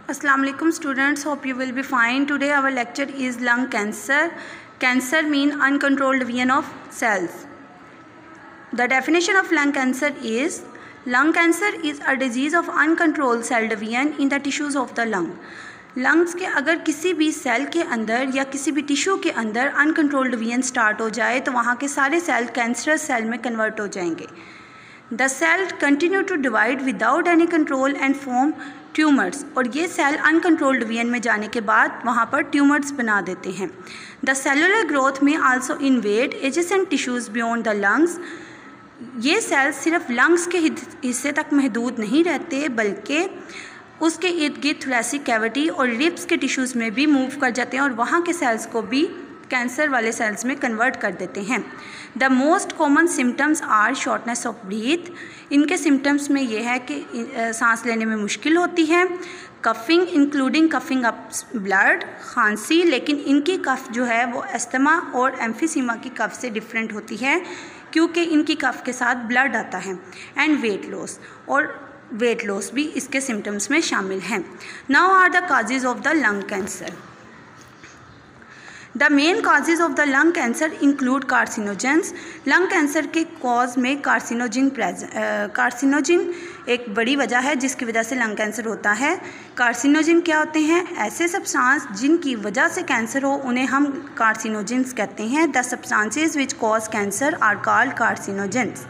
Assalamu alaikum students, hope you will be fine. Today our lecture is lung cancer. Cancer means uncontrolled division of cells. The definition of lung cancer is a disease of uncontrolled cell division in the tissues of the lung. Lungs के अगर किसी भी cell के अंदर या किसी भी tissue के अंदर अनकंट्रोल्ड डिवीजन स्टार्ट हो जाए तो वहाँ के सारे सेल कैंसरस सेल में कन्वर्ट हो जाएंगे. The cell continue to divide without any control and form tumours, और ये सेल अनकंट्रोल्ड डिवीजन में जाने के बाद वहाँ पर ट्यूमर्स बना देते हैं. द सेलुलर ग्रोथ में also invade adjacent tissues beyond the lungs. ये सेल सिर्फ लंग्स के हिस्से तक महदूद नहीं रहते बल्कि उसके इर्द गिर्द थोरेसिक कैविटी और रिब्स के टिश्यूज़ में भी मूव कर जाते हैं और वहाँ के सेल्स को भी कैंसर वाले सेल्स में कन्वर्ट कर देते हैं. The most common symptoms are shortness of breath. इनके सिम्टम्स में ये है कि सांस लेने में मुश्किल होती है. Coughing including coughing up blood, खांसी, लेकिन इनकी कफ जो है वो अस्थमा और एम्फीसीमा की कफ से डिफरेंट होती है क्योंकि इनकी कफ के साथ ब्लड आता है. एंड वेट लॉस, और वेट लॉस भी इसके सिम्टम्स में शामिल हैं. Now are the causes of the lung cancer. The main causes of the lung cancer include carcinogens. Lung cancer के कॉज में कार्सिनोजिन एक बड़ी वजह है जिसकी वजह से लंग कैंसर होता है. कार्सिनोजिन क्या होते हैं? ऐसे सब्सटेंस जिनकी वजह से कैंसर हो उन्हें हम कार्सिनोजेंस कहते हैं. The substances which cause cancer are called carcinogens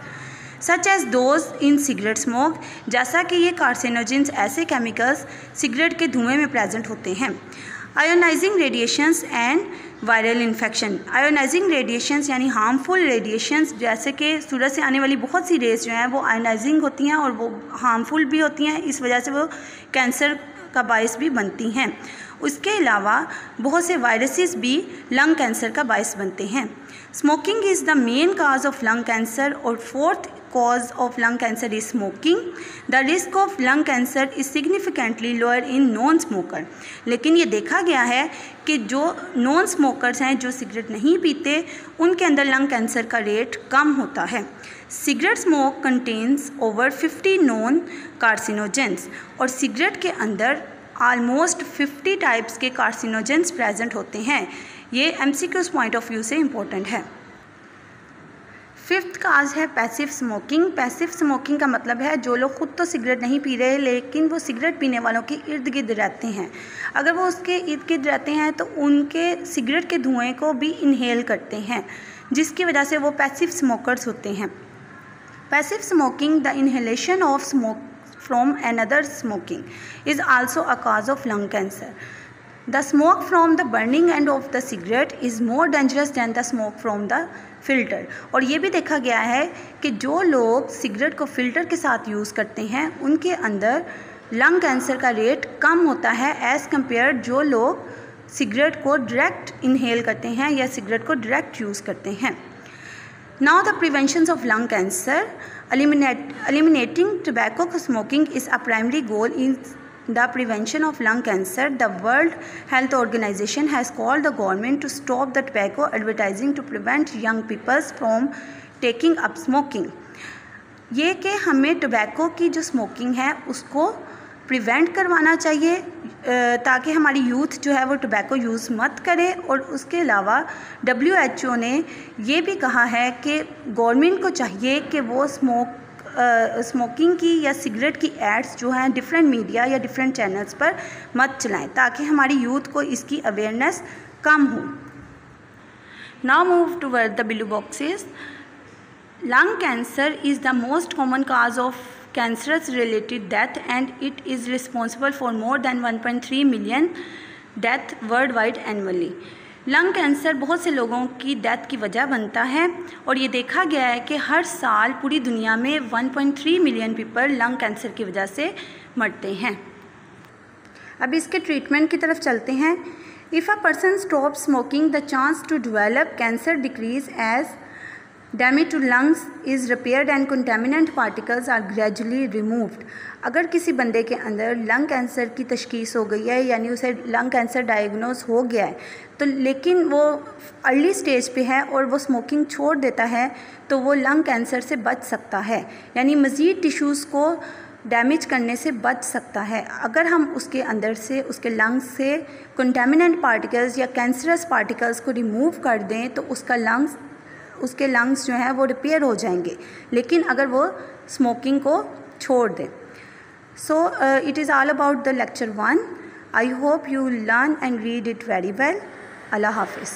such as those in cigarette smoke. जैसा कि ये कार्सिनोजेंस ऐसे केमिकल्स सिगरेट के धुएं में प्रेजेंट होते हैं. Ionizing radiations and viral infection. Ionizing radiations यानी हार्मफुल रेडिएशंस, जैसे कि सूरज से आने वाली बहुत सी रेज जो हैं वो आयोनाइजिंग होती हैं और वो हार्मफुल भी होती हैं, इस वजह से वो कैंसर का बायस भी बनती हैं. उसके अलावा बहुत से वायरसेस भी लंग कैंसर का बायस बनते हैं. Smoking is the main cause of lung cancer, और fourth cause of lung cancer is smoking. The risk of lung cancer is significantly lower in non-smoker. लेकिन ये देखा गया है कि जो नॉन स्मोकर्स हैं, जो सिगरेट नहीं पीते, उनके अंदर लंग कैंसर का रेट कम होता है. Cigarette smoke contains over 50 non carcinogens, और सिगरेट के अंदर आलमोस्ट 50 टाइप्स के कार्सिनोजेंस प्रेजेंट होते हैं. ये MCQs पॉइंट ऑफ व्यू से इम्पोर्टेंट है. फिफ्थ काज है पैसिव स्मोकिंग. पैसिव स्मोकिंग का मतलब है जो लोग खुद तो सिगरेट नहीं पी रहे लेकिन वो सिगरेट पीने वालों के इर्द गिर्द रहते हैं. अगर वो उसके इर्द गिर्द रहते हैं तो उनके सिगरेट के धुएं को भी इनहेल करते हैं, जिसकी वजह से वो पैसिव स्मोकर्स होते हैं. Passive smoking, the inhalation of smoke from another smoking is also a cause of lung cancer. The smoke from the burning end of the cigarette is more dangerous than the smoke from the filter. और ये भी देखा गया है कि जो लोग cigarette को फ़िल्टर के साथ यूज़ करते हैं उनके अंदर लंग कैंसर का रेट कम होता है एज़ कम्पेयर जो लोग सिगरेट को डायरेक्ट इनहेल करते हैं या सिगरेट को डायरेक्ट यूज़ करते हैं. Now the preventions of lung cancer. Eliminating tobacco smoking is a primary goal in the prevention of lung cancer. The World Health Organization has called the government to stop the tobacco advertising to prevent young people from taking up smoking. ये कि हमें tobacco की जो smoking है उसको prevent करवाना चाहिए ताकि हमारी यूथ जो है वो टोबैको यूज़ मत करे. और उसके अलावा WHO ने ये भी कहा है कि गवर्नमेंट को चाहिए कि वो स्मोकिंग की या सिगरेट की एड्स जो हैं डिफरेंट मीडिया या डिफरेंट चैनल्स पर मत चलाएं ताकि हमारी यूथ को इसकी अवेयरनेस कम हो. Now move toward the blue boxes. Lung cancer is the most common cause of cancerous related death and it is responsible for more than 1.3 million death world wide annually. Lung cancer बहुत से लोगों की death की वजह बनता है और ये देखा गया है कि हर साल पूरी दुनिया में 1.3 मिलियन पीपल लंग कैंसर की वजह से मरते हैं. अब इसके ट्रीटमेंट की तरफ चलते हैं. If a person stop smoking the chance to develop cancer decrease as damage to lungs is repaired and contaminant particles are gradually removed. अगर किसी बंदे के अंदर लंग कैंसर की तशखीस हो गई है यानी उसे लंग कैंसर डायग्नोज हो गया है तो लेकिन वो अर्ली स्टेज पे है और वो स्मोकिंग छोड़ देता है तो वो लंग कैंसर से बच सकता है. यानी मज़ीद टिश्यूज़ को डैमेज करने से बच सकता है। अगर हम उसके अंदर से, उसके लंग्स से कंटेमिनेंट पार्टिकल्स या कैंसरस पार्टिकल्स को रिमूव कर दें तो उसके लंग्स जो हैं वो रिपेयर हो जाएंगे, लेकिन अगर वो स्मोकिंग को छोड़ दें। So it is all about the lecture 1. I hope you learn and read it very well. Allah Hafiz.